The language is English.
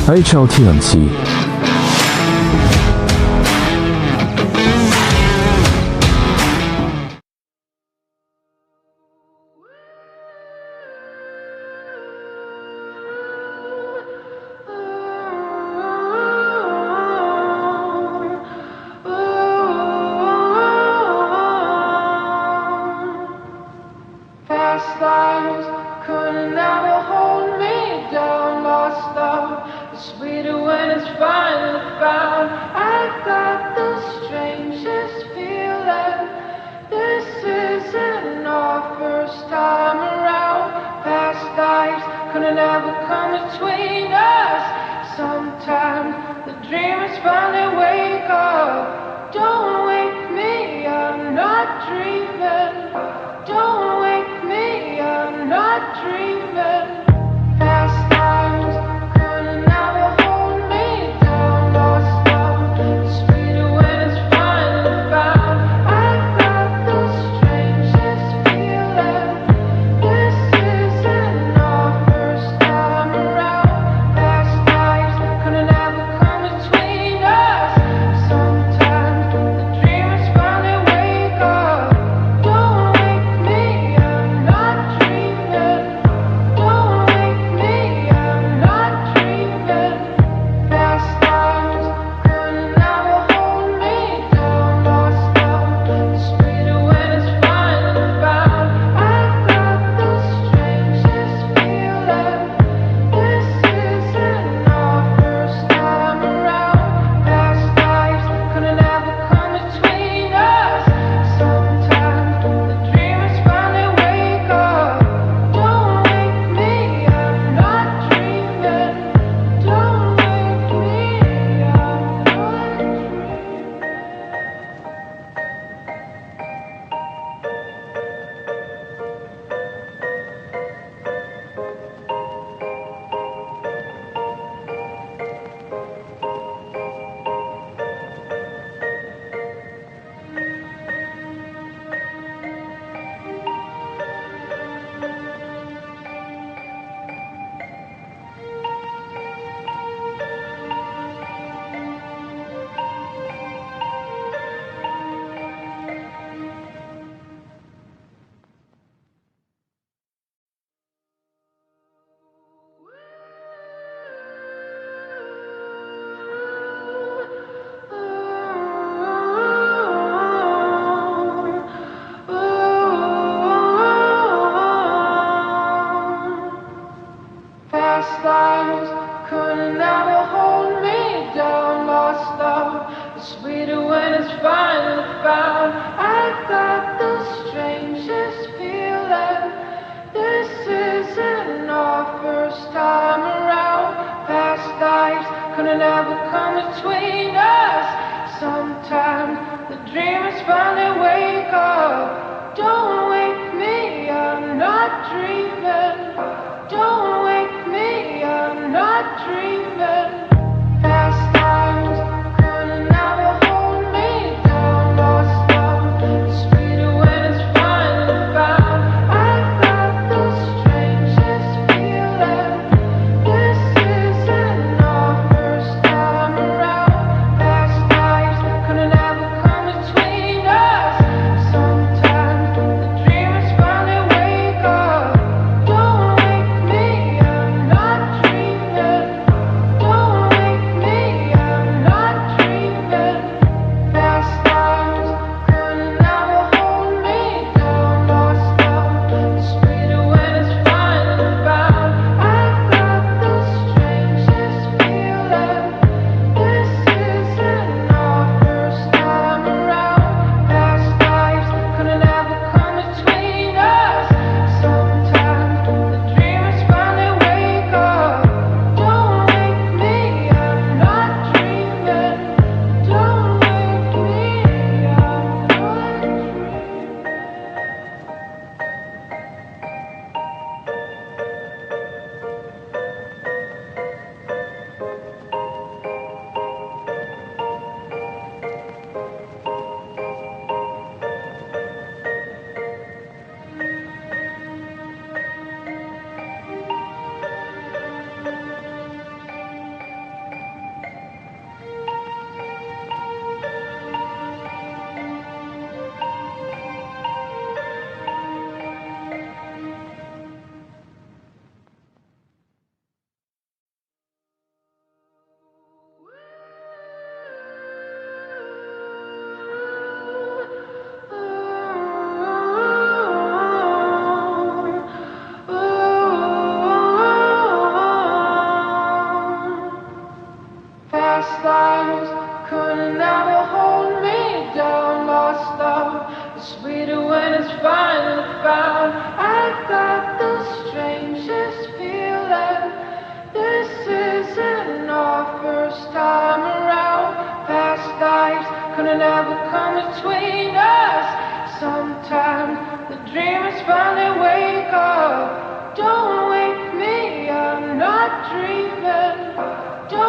HLTNC. Past lives couldn't ever hold me down. Lost love is sweeter when it's finally found. I got the strangest feeling. This isn't our first time around. Past lives couldn't ever come between us. Sometimes the dreamers finally wake up. Don't wake me, I'm not dreaming. Don't wake me, I'm not dreaming. Past times couldn't ever hold me down. Lost love is sweeter when it's finally found. I got the strangest feeling. This isn't our first time around. Past lives couldn't ever come between us. Sometimes the dreamers finally wake up. Don't wake me, I'm not dreaming. Don't wake me, I'm not dreaming. Past lives couldn't ever hold me down. Lost love is sweeter when it's finally found. I got the strangest feeling. This isn't our first time around. Past lives couldn't ever come between us. Sometimes the dreamers finally wake up. Don't wake me, I'm not dreaming. Don't wake me, I'm not dreaming. Past lives couldn't ever hold me down. Lost love is sweeter when it's finally found. I got the strangest feeling. This isn't our first time around. Past lives couldn't ever come between us. Sometimes the dreamers finally wake up. Don't wake me, I'm not dreaming. Don't wake me, I'm not dreaming. Past times couldn't ever hold me down. Lost love is sweeter when it's finally found. I got the strangest feeling. This isn't our first time around. Past lives couldn't ever come between us. Sometimes the dreamers finally wake up. Don't wake me, I'm not dreaming. dreaming.